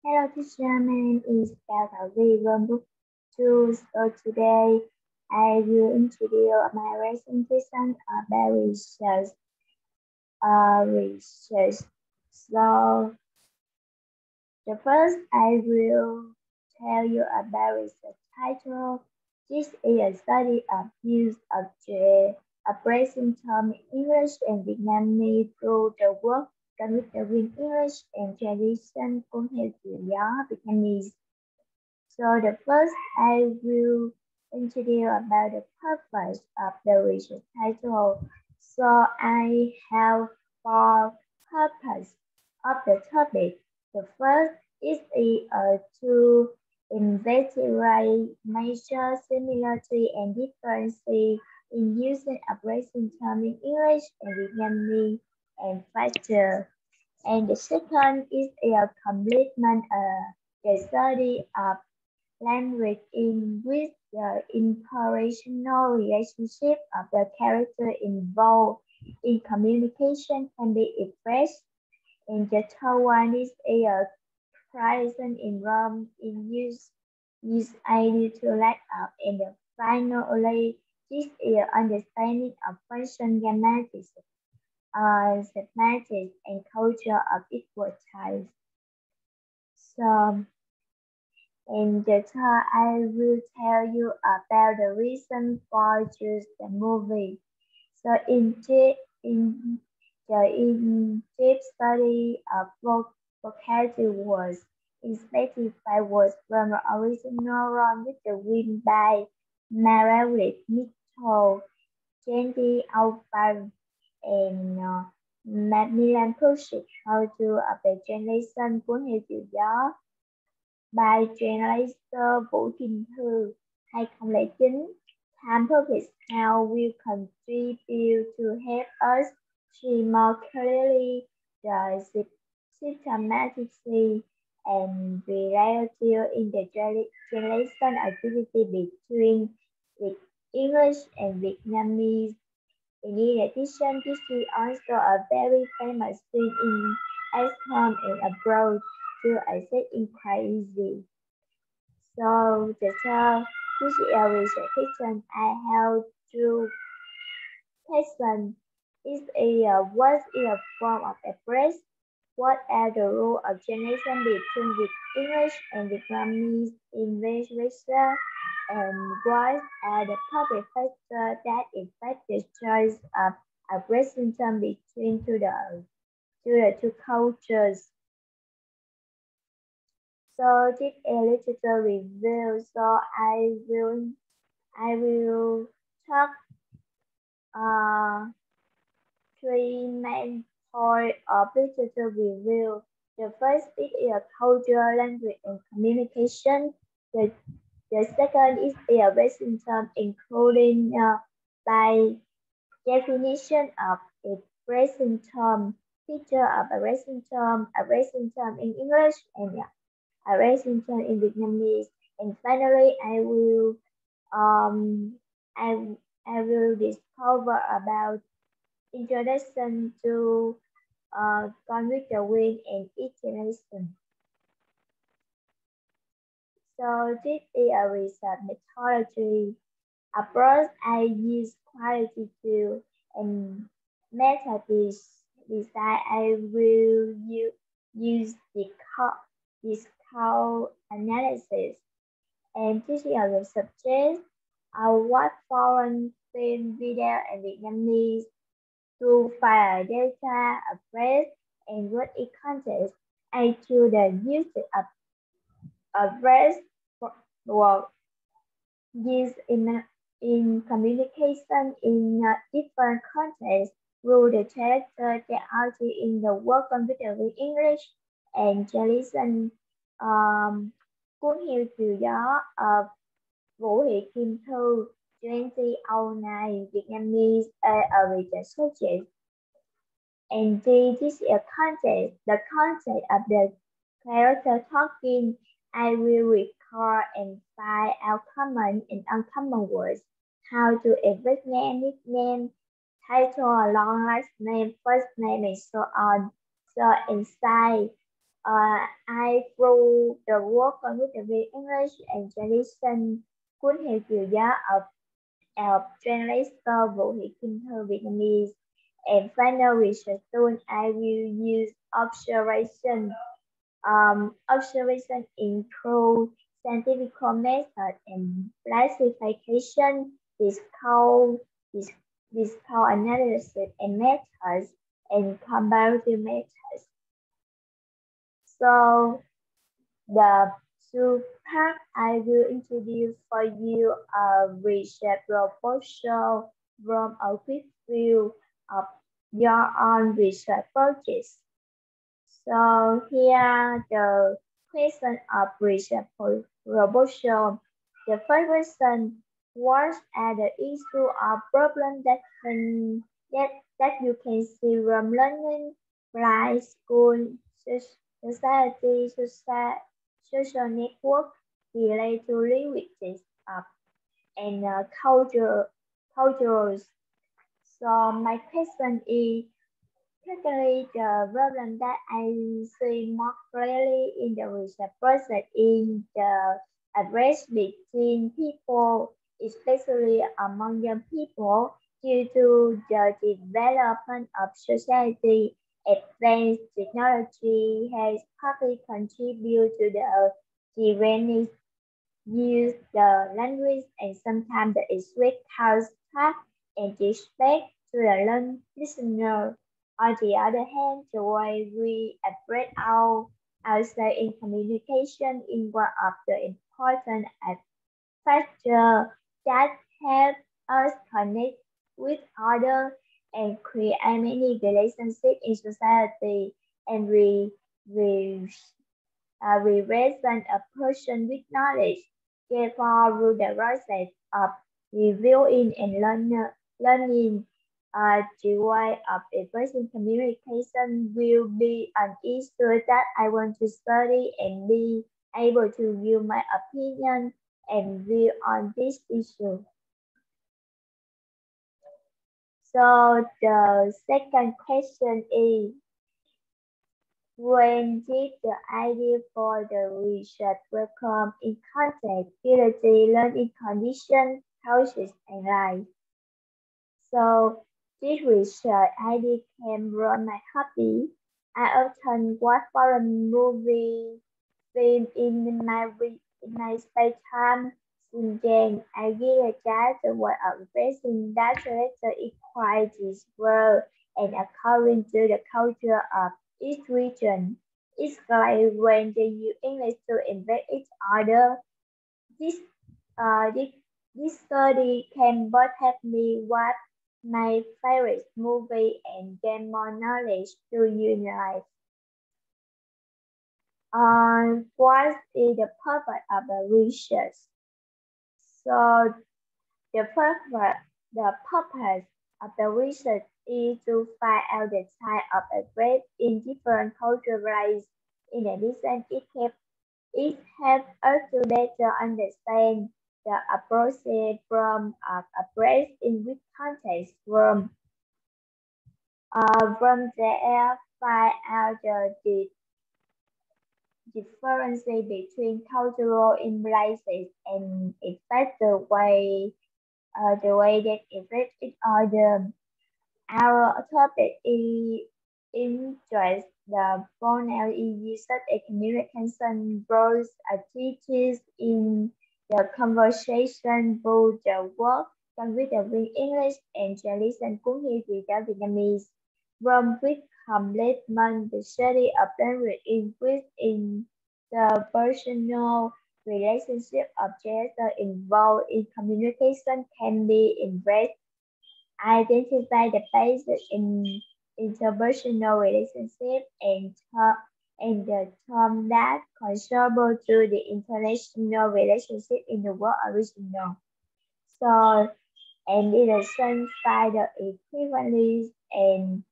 Hello teacher, my name is Gao from Book 2. So today I will introduce my presentation about research. So the first I will tell you about research title. This is a study of use of the present term in English and Vietnamese through the work computer with English and tradition cũng theo chiều gió Vietnamese. So the first I will introduce about the purpose of the research title. So I have four purposes of the topic. The first is to investigate major similarity and differences in using a present term in English and Vietnamese and factor. And the second is a complement the study of language in which the interpersonal relationship of the character involved in communication can be expressed. And the third one is a present in Rome in use idea to lack of. And the finally, this is understanding of function grammatics, semantics, and culture of equal types. So, and the third, I will tell you about the reason for choose the movie. So in depth study of vocabulary words, specify words from the original Rome with the Wind by Margaret Mitchell, Jenny Alpine, and Macmillan Pursuit How to of the Generation cuốn Hiệu Chiều Gió by translator Vũ Kim Thư 2009. Time purpose how will contribute to help us see more clearly the systematicity and reality in the translation activity between English and Vietnamese. In addition, this is also a very famous thing in at home and abroad to access inquiry. So the third, this is a research question I have to question is what is a form of express? What are the rules of generation between English and Vietnamese in vice versa? And what are the public factors that affect the choice of a present term between the two cultures? So this is a literature review. So I will talk three main points of literature review. The first is culture, language, and communication. The second is a present term, including by definition of a present term, feature of a present term in English, and a present term in Vietnamese. And finally, I will discover about introduction to Gone with the Wind and its generation. So this is a research methodology approach. I use qualitative and method design. I will use the discount analysis. And this is the subject. What foreign film, video, and Vietnamese to file data of press and what it contains. I choose the use of press work used in communication in different contexts through the character that are in the work computer with English and translation cuốn Hiệu Chiều Gió of Vũ Thị Kim Thư 2009 Vietnamese a research subject. And this is a context, the context of the character talking. I will record and find out common and uncommon words, how to invent name, nickname, title, long last name, first name, and so on. So inside I wrote the work on with the English and translation cuốn hiệu chiều giá of translator Vũ Thị Kim Thư Vietnamese. And final research tool, I will use observation. Observation include scientific method and classification, discount analysis and methods, and comparative methods. So the two part I will introduce for you a research proposal from a quick view of your own research projects. So here the question of research proposal. The first question: what are the issue or problems that you can see from learning by school, society, social network related to languages and cultures? So my question is, particularly the problem that I see more clearly in the research process is the average between people, especially among young people, due to the development of society. Advanced technology has partly contributed to the development use the language and sometimes the express cause track and disrespect to the listener. On the other hand, the way we operate ourselves in communication is one of the important factors that help us connect with others and create many relationships in society. And we represent a person with knowledge. Therefore, through the process of reviewing and learning, the way of a person communication will be an issue that I want to study and be able to give my opinion and view on this issue. So the second question is, when did the idea for the research will come in contact, ability, learning conditions, houses, and life? So this research idea came from my hobby. I often watch foreign movie film in my spare time. Since then, I realized that the way of expressing that character is quite this world and according to the culture of each region. It's like when they use English to invent each other. This study can both help me watch my favorite movie and gain more knowledge to utilize. What is the purpose of the research? So the purpose of the research is to find out the type of effect in different cultural races. In addition, it helps us to better understand the approach from approach in which context from there find out the differences between cultural imbalances and affect the way that affect each other. Our topic is interest the pronoun is used as a communication roles teaches in the conversation both the work done with the English and translation cuốn hiệu chữ giáo Vietnamese. From which complement the study of language in the personal relationship of gender involved in communication can be embraced. Identify the basis in interpersonal relationship and the term that comparable to the international relationship in the world original. So, and in a sense, by the equivalence and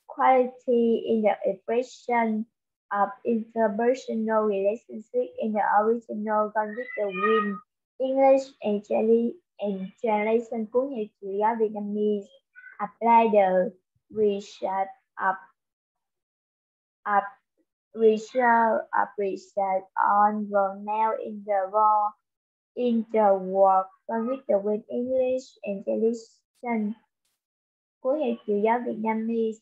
quality in the expression of interpersonal relationship in the original gone with the wind, English and translation cuốn hiệu chữ giáo Vietnamese. Apply the research of research on pronoun in the work with the with English intelligence. Của hệ chữ giáo Vietnamese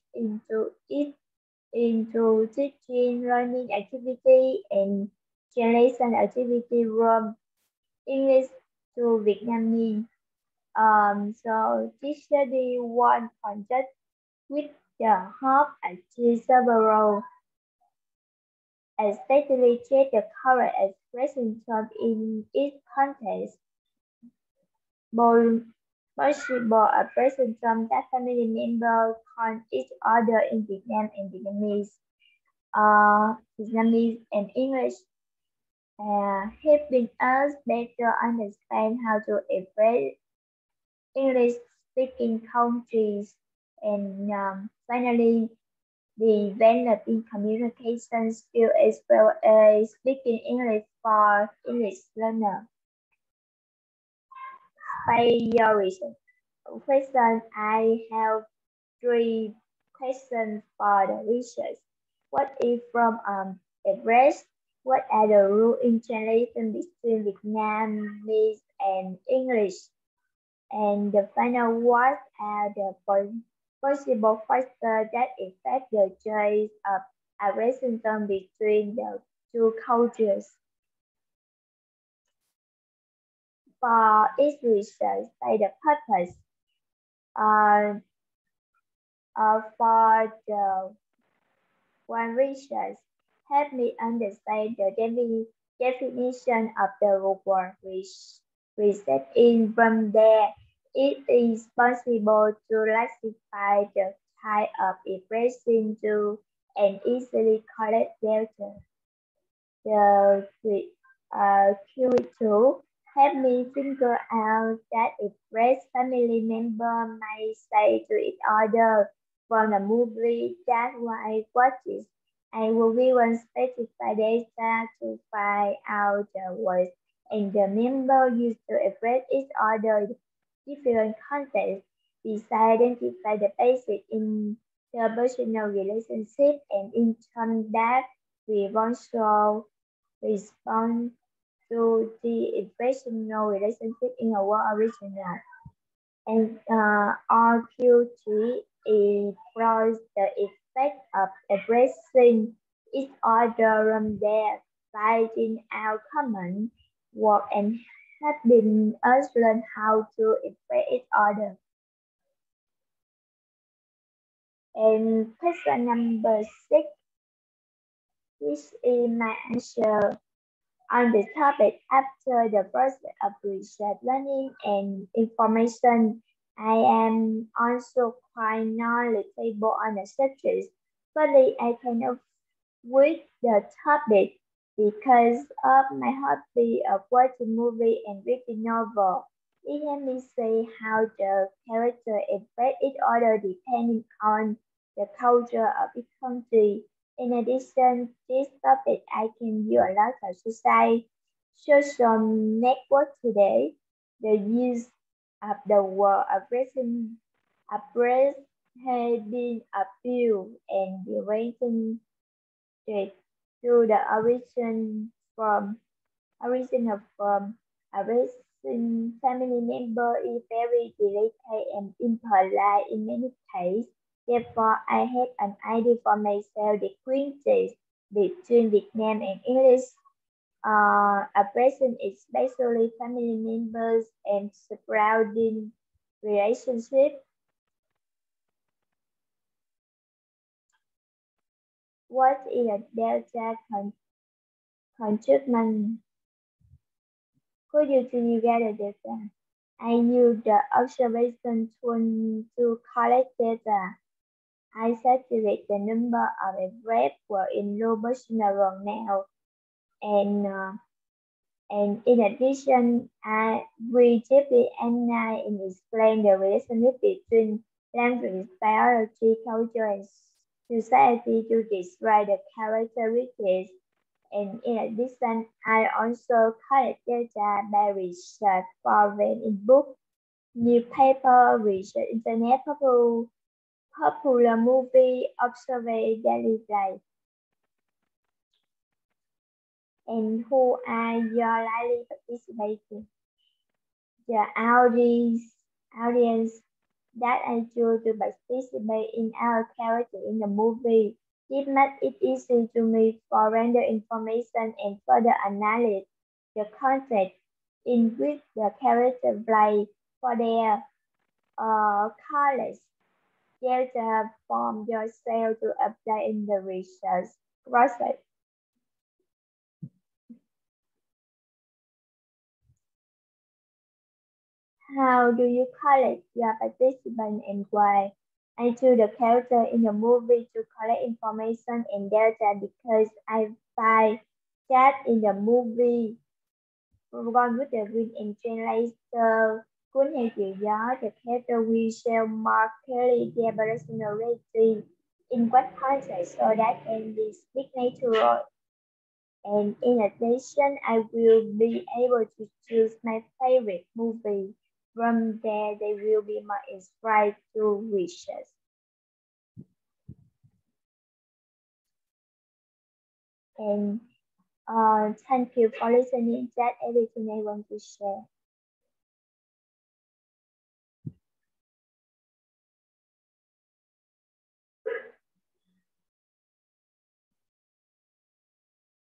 into teaching, learning activity and translation activity from English to Vietnamese. So this study was conducted with the hope achieve several, especially check the correct expression term in its context. Possible expression term that family members call each other in Vietnam and Vietnamese, and English, helping us better understand how to express English-speaking countries, and finally, developing communication skills as well as speaking English for English learners. By your reason, question, I have 3 questions for the research. What is from Everest? What are the rules in translation between Vietnamese and English? And the final, what are the possible factors that affect the choice of a relationship between the 2 cultures? For each research, by the purpose, for the one research, help me understand the definition of the word research in. From there, it is possible to classify the type of expression to and easily collect data. The Q2 help me figure out that express family member may say to each other from the movie that I watches. I will given specified data to find out the words and the member used to express each other in different contexts. Besides, identify the basic interpersonal relationship and in terms that we want to respond to the interpersonal relationship in our original. And RQ3 explores the effect of expressing each other from there, finding out common work and helping us learn how to express each other. And question number 6, which is my answer on the topic. After the process of research, learning, and information, I am also quite knowledgeable on the subject. Firstly, I came up with the topic because of my hobby of watching movie and reading novel. It helped me see how the character express each other depending on the culture of each country. In addition, this topic I can use a lot of social network today. The use of the word addressing has been abused and relating to the origin from addressing family member is very delicate and impolite in many cases. Therefore, I had an idea for myself the differences between Vietnam and English. A person, especially family members and surrounding relationship. What is a delta treatment? Could you together data? I use the observation tool to collect data. I saturate the number of rep were in low personal now, and in addition, we deeply analyze and explain the relationship between language, biology, culture, and society to describe the characteristics. And in addition, I also collect data by research found in book, newspaper, research, internet, popular movie, observe daily life. And who are your likely participating? The audience that I choose to participate in our character in the movie. It makes it easy to me for render information and further analyze the context in which the character play for their college. Delta from yourself to apply in the research process. How do you collect your participants and why? I choose the character in the movie to collect information and data because I find that in the movie Gone with the Wind and Train later cuốn theo chiều gió, the character will share more clearly their personality in what context so that can be speak natural. And in addition, I will be able to choose my favorite movie. From there, they will be more inspired to research. And thank you for listening. That's everything I want to share.